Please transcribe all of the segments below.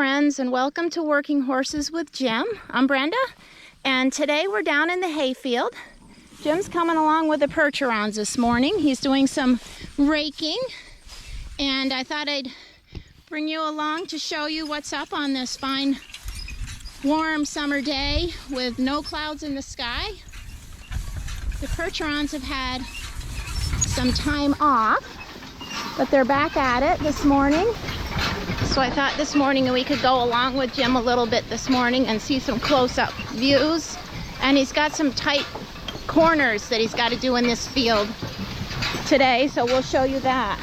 friends, and welcome to Working Horses with Jim. I'm Brenda, and today we're down in the hayfield. Jim's coming along with the Percherons this morning. He's doing some raking, and I thought I'd bring you along to show you what's up on this fine, warm summer day with no clouds in the sky. The Percherons have had some time off, but they're back at it this morning. So I thought this morning we could go along with Jim a little bit this morning and see some close-up views. And he's got some tight corners that he's got to do in this field today, so we'll show you that.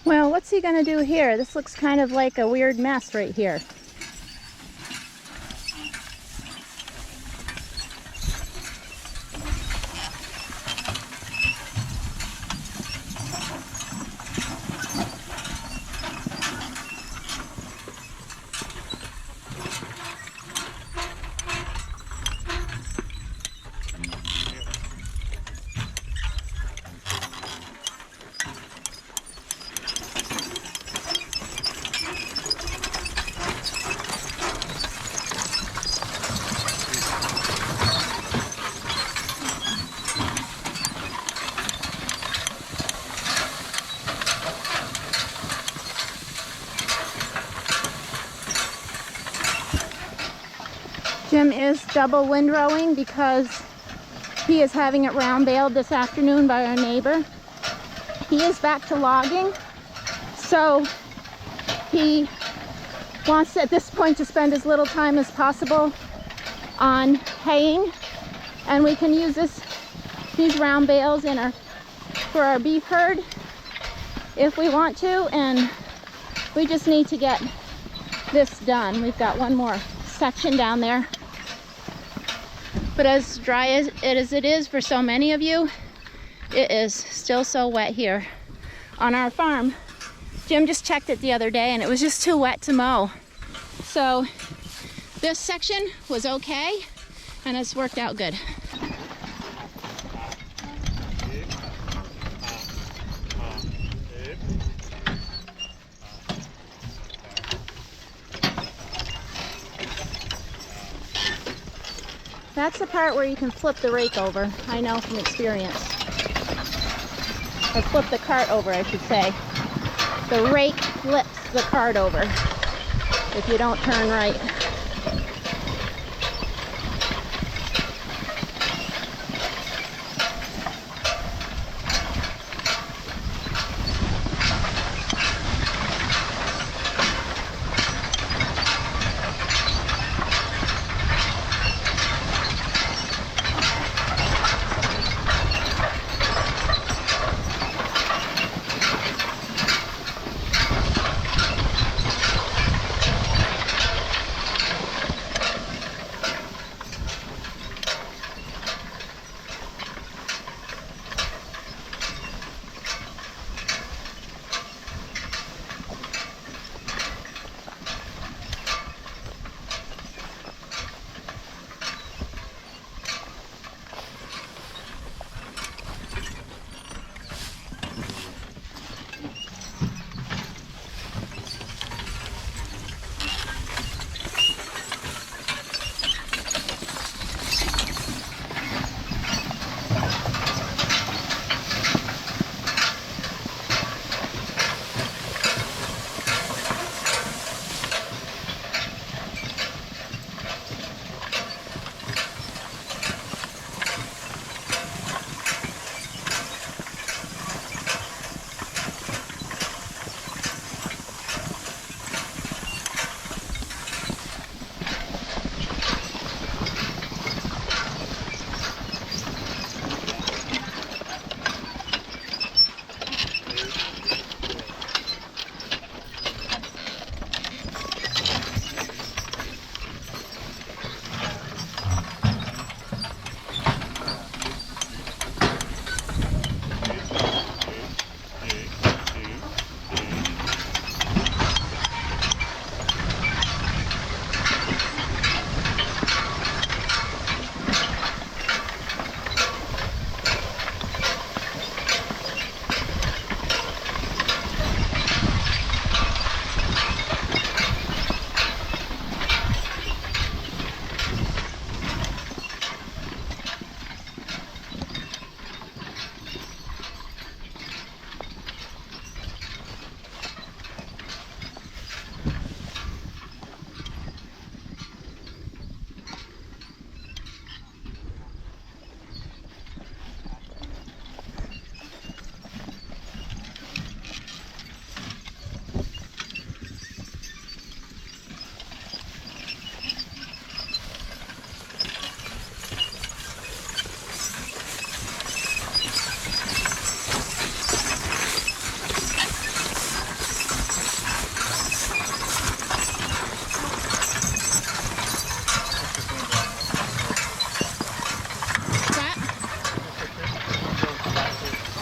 Well, what's he gonna do here? This looks kind of like a weird mess right here. Jim is double windrowing because he is having it round baled this afternoon by our neighbor. He is back to logging, so he wants at this point to spend as little time as possible on haying, and we can use these round bales for our beef herd if we want to, and we just need to get this done. We've got one more section down there, but as dry as it is for so many of you, it is still so wet here on our farm. Jim just checked it the other day and it was just too wet to mow. So this section was okay and it's worked out good. That's the part where you can flip the rake over, I know from experience. Or flip the cart over, I should say. The rake flips the cart over if you don't turn right.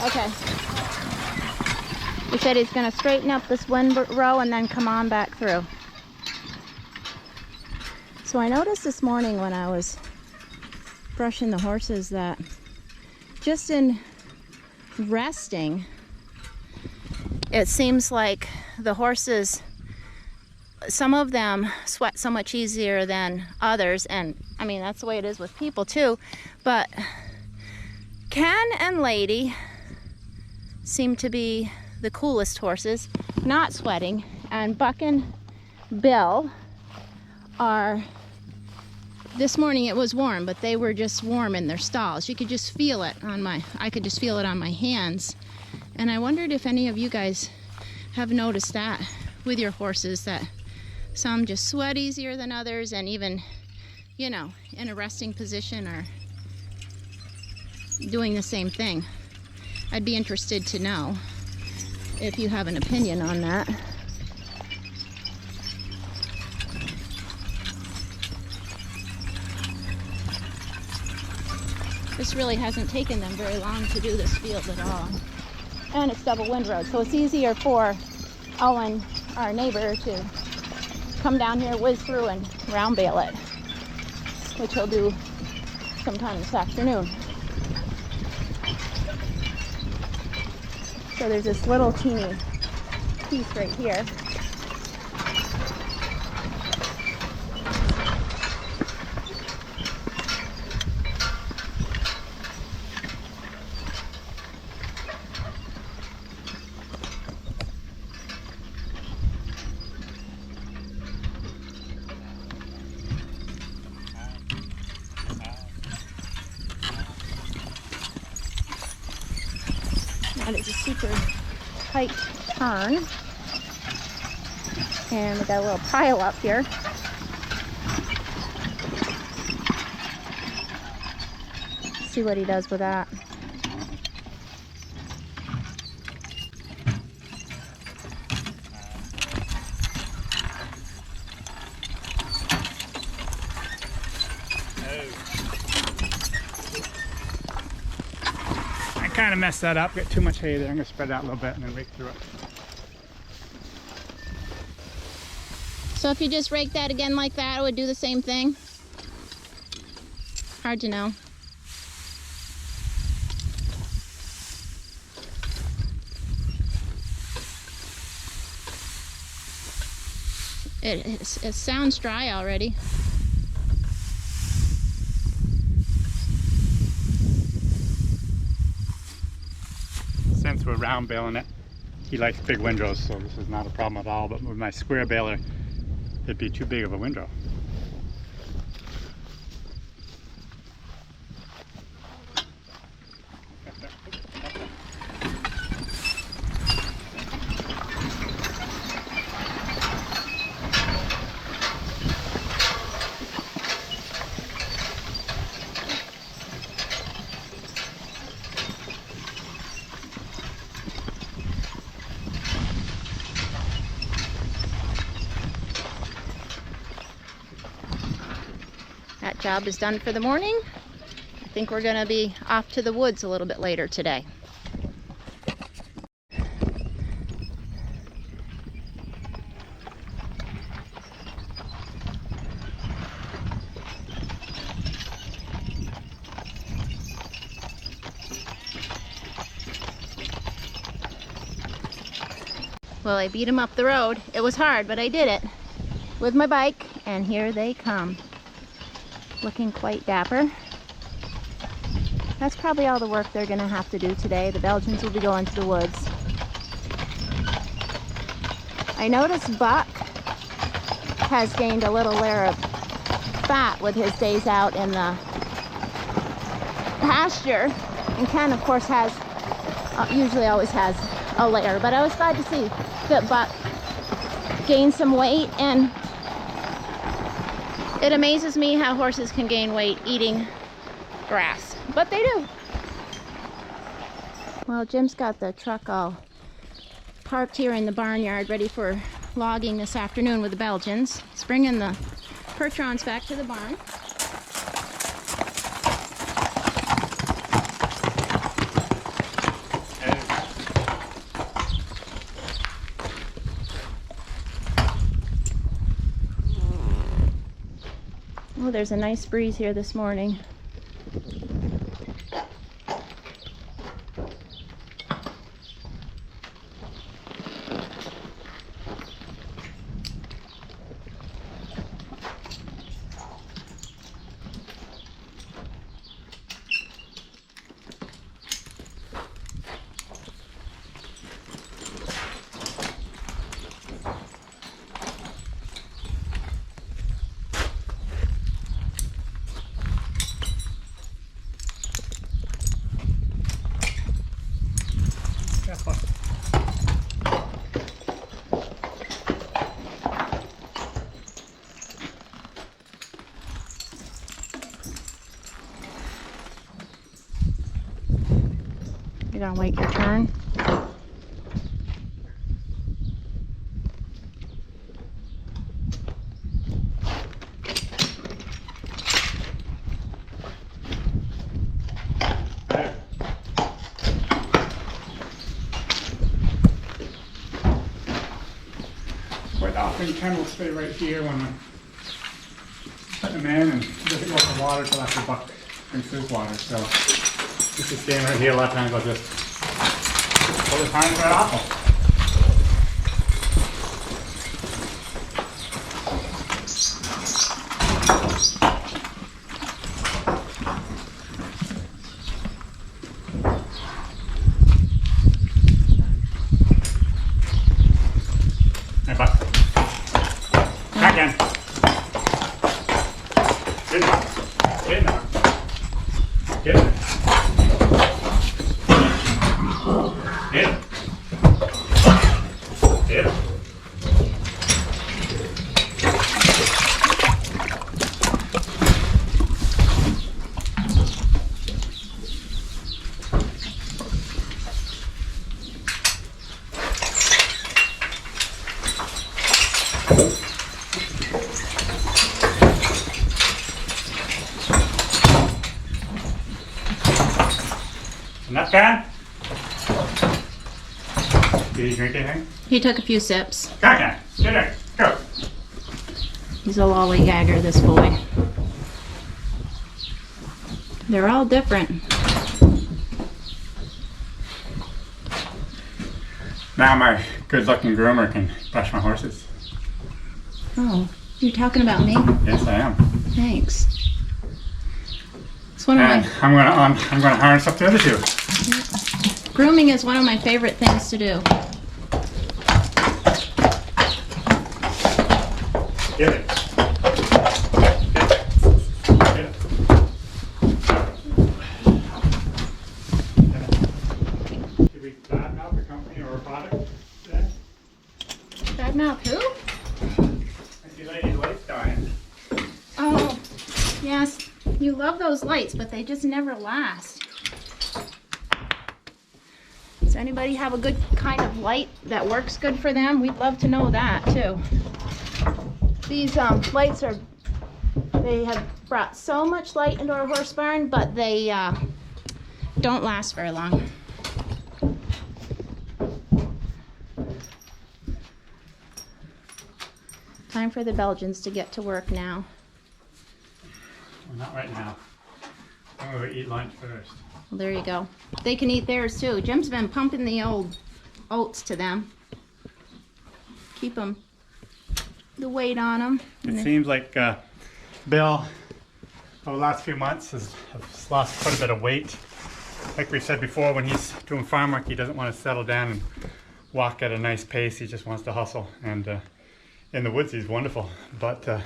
Okay. He said he's going to straighten up this one row and then come on back through. So I noticed this morning when I was brushing the horses that just in resting, it seems like the horses, some of them sweat so much easier than others, and I mean that's the way it is with people too, but Ken and Lady seem to be the coolest horses, not sweating, and Buck and Bill are, this morning it was warm, but they were just warm in their stalls. You could just feel it on I could just feel it on my hands. And I wondered if any of you guys have noticed that with your horses, that Some just sweat easier than others, and even, you know, in a resting position are doing the same thing. I'd be interested to know if you have an opinion on that. This really hasn't taken them very long to do this field at all. And it's double windrow, so it's easier for Owen, our neighbor, to come down here, whiz through, and round bale it, which he'll do sometime this afternoon. So there's this little teeny piece right here. That is a super tight turn. And we got a little pile up here. See what he does with that. Kind of messed that up, got too much hay there. I'm going to spread it out a little bit and then rake through it. So if you just rake that again like that, it would do the same thing? Hard to know. It sounds dry already. Since we're round baling it, he likes big windrows, so this is not a problem at all. But with my square baler, it'd be too big of a windrow. That job is done for the morning. I think we're going to be off to the woods a little bit later today. Well, I beat him up the road. It was hard, but I did it with my bike, and here they come. Looking quite dapper. That's probably all the work they're going to have to do today. The Belgians will be going to the woods. I noticed Buck has gained a little layer of fat with his days out in the pasture, and Ken, of course, has usually always has a layer, but I was glad to see that Buck gained some weight. And it amazes me how horses can gain weight eating grass, but they do. Well, Jim's got the truck all parked here in the barnyard, ready for logging this afternoon with the Belgians. He's bringing the Percherons back to the barn. Oh, there's a nice breeze here this morning. You're gonna wait your turn. Quite often Ken will stay right here when I'm putting him in, and he doesn't go for water till after Buck drinks his water. So he's just staying right here. A lot of times I'll just pull his harness right off him. Hey, Buck. Back in. Get in there. Get in there. Get in. Get in. Enough, Ken? Did he drink anything? He took a few sips. Come on, Ken. Get in. Go. He's a lollygagger, this boy. They're all different. Now my good-looking groomer can brush my horses. Oh, you're talking about me? Yes, I am. Thanks. It's one of And my I'm gonna harness up the other two. grooming is one of my favorite things to do. Get it. Get it. Did we badmouth the company or a product today? Badmouth who? I see Lady's lights dying. Oh, yes. You love those lights, but they just never last. Does anybody have a good kind of light that works good for them? We'd love to know that too. These lights they have brought so much light into our horse barn, but they don't last very long. Time for the Belgians to get to work now. Well, not right now. I'm gonna eat lunch first. Well, there you go. They can eat theirs too. Jim's been pumping the old oats to them. Keep them, the weight on them. It seems like Bill, over the last few months, has lost quite a bit of weight. Like we said before, when he's doing farm work, he doesn't want to settle down and walk at a nice pace. He just wants to hustle. And in the woods, he's wonderful. But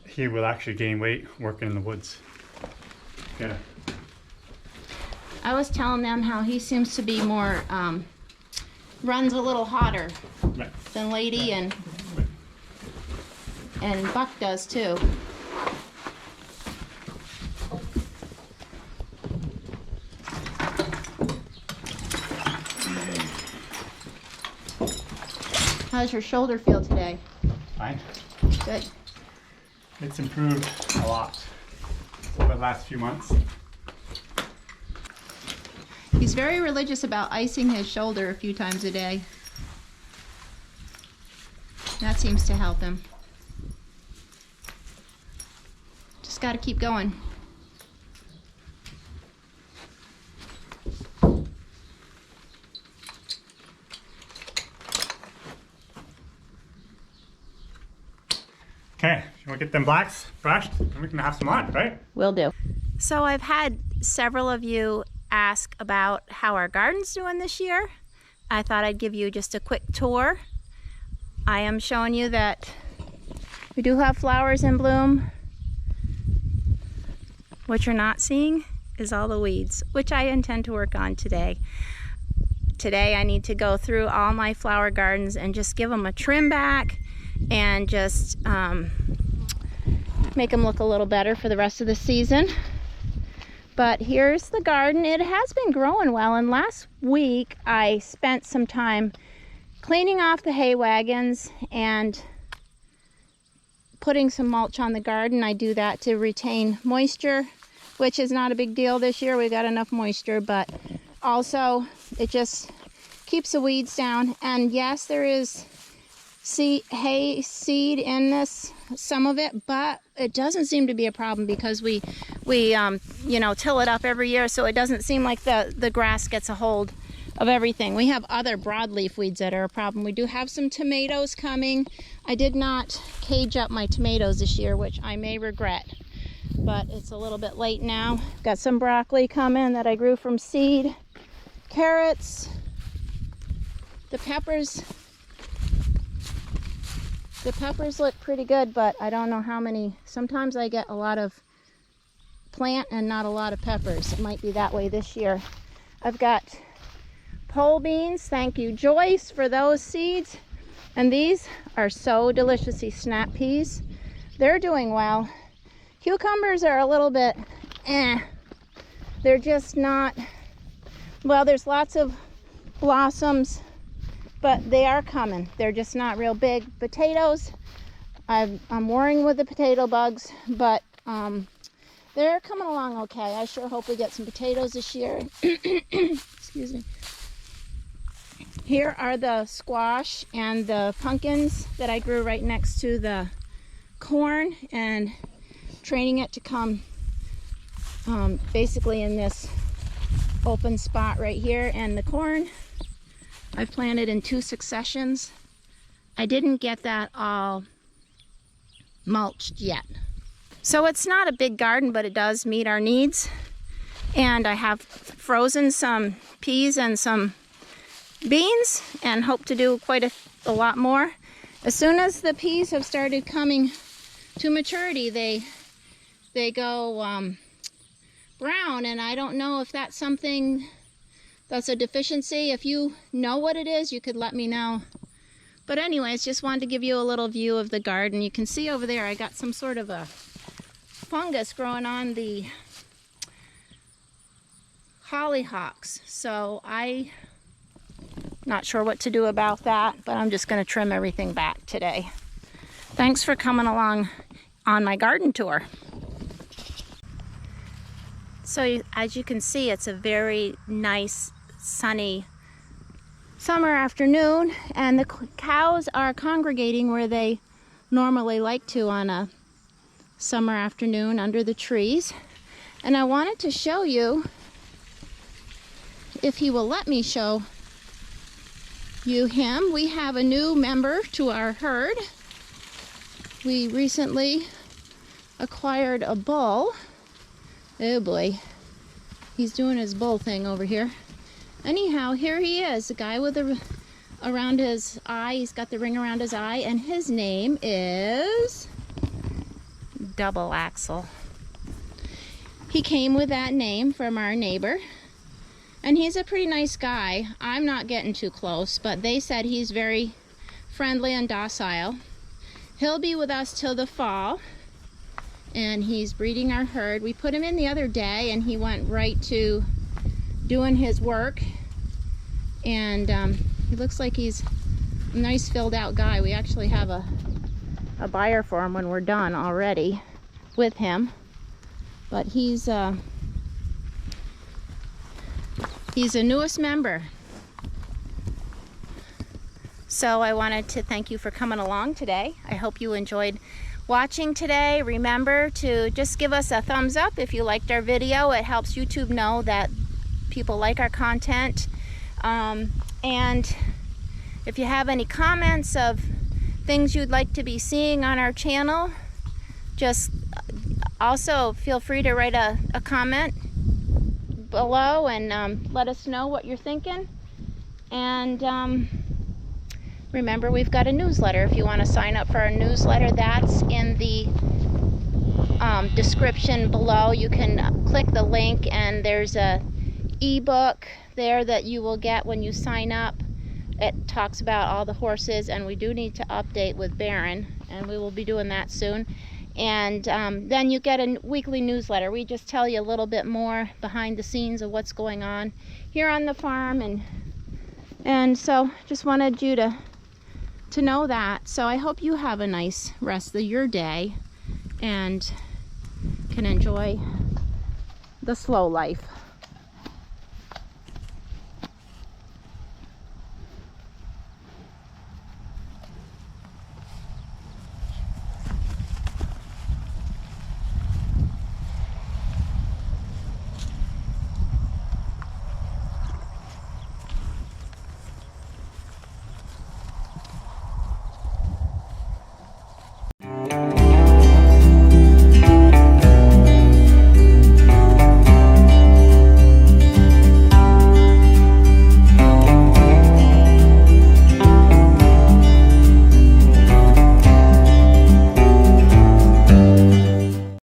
he will actually gain weight working in the woods. Yeah. I was telling them how he seems to be more, runs a little hotter Right. than Lady and Buck does too. How's your shoulder feel today? Fine. Good. It's improved a lot over the last few months. He's very religious about icing his shoulder a few times a day. That seems to help him. Just got to keep going. Okay, you want to get them blacks brushed and we can have some lunch, right? Will do. So I've had several of you ask about how our garden's doing this year. I thought I'd give you just a quick tour. I am showing you that we do have flowers in bloom. What you're not seeing is all the weeds, which I intend to work on today. Today I need to go through all my flower gardens and just give them a trim back and just make them look a little better for the rest of the season. But here's the garden. It has been growing well, and last week I spent some time cleaning off the hay wagons and putting some mulch on the garden. I do that to retain moisture, which is not a big deal this year. We got enough moisture, but also it just keeps the weeds down. And yes, there is hay seed in this, some of it, but it doesn't seem to be a problem because we you know, till it up every year, so it doesn't seem like the grass gets a hold of everything. We have other broadleaf weeds that are a problem. We do have some tomatoes coming. I did not cage up my tomatoes this year, which I may regret, but it's a little bit late now. Got some broccoli coming that I grew from seed. Carrots. The peppers look pretty good, but I don't know how many. Sometimes I get a lot of plant and not a lot of peppers. It might be that way this year. I've got pole beans. Thank you, Joyce, for those seeds. And these are so delicious, these snap peas. They're doing well. Cucumbers are a little bit They're just not, well, there's lots of blossoms, but they are coming. They're just not real big. Potatoes, I'm worrying with the potato bugs, but they're coming along okay. I sure hope we get some potatoes this year. Excuse me. Here are the squash and the pumpkins that I grew right next to the corn, and training it to come basically in this open spot right here. And the corn I've planted in 2 successions. I didn't get that all mulched yet. So it's not a big garden, but it does meet our needs. And I have frozen some peas and some beans and hope to do quite a lot more. As soon as the peas have started coming to maturity, they go brown, and I don't know if that's something that's a deficiency. If you know what it is, you could let me know. But anyways, just wanted to give you a little view of the garden. You can see over there I got some sort of a fungus growing on the hollyhocks, so I'm not sure what to do about that, but I'm just going to trim everything back today. Thanks for coming along on my garden tour. So as you can see, it's a very nice sunny summer afternoon, and the cows are congregating where they normally like to on a summer afternoon under the trees. And I wanted to show you, if he will let me show you him. We have a new member to our herd. We recently acquired a bull. Oh boy, he's doing his bull thing over here. Anyhow, here he is, the guy with the around his eye. He's got the ring around his eye, and his name is Double Axle. He came with that name from our neighbor, and he's a pretty nice guy. I'm not getting too close, but they said he's very friendly and docile. He'll be with us till the fall, and he's breeding our herd. We put him in the other day, and he went right to doing his work, and he looks like he's a nice filled out guy. We actually have a buyer for him when we're done already with him, but he's the newest member. So I wanted to thank you for coming along today. I hope you enjoyed watching today. Remember to just give us a thumbs up if you liked our video. It helps YouTube know that people like our content. And if you have any comments of things you'd like to be seeing on our channel, just also feel free to write a comment below and let us know what you're thinking. And remember, we've got a newsletter. If you want to sign up for our newsletter, that's in the description below. You can click the link, and there's a ebook there that you will get when you sign up. It talks about all the horses, and we do need to update with Baron, and we will be doing that soon. And then you get a weekly newsletter. We just tell you a little bit more behind the scenes of what's going on here on the farm, and so just wanted you to know that. So I hope you have a nice rest of your day and can enjoy the slow life.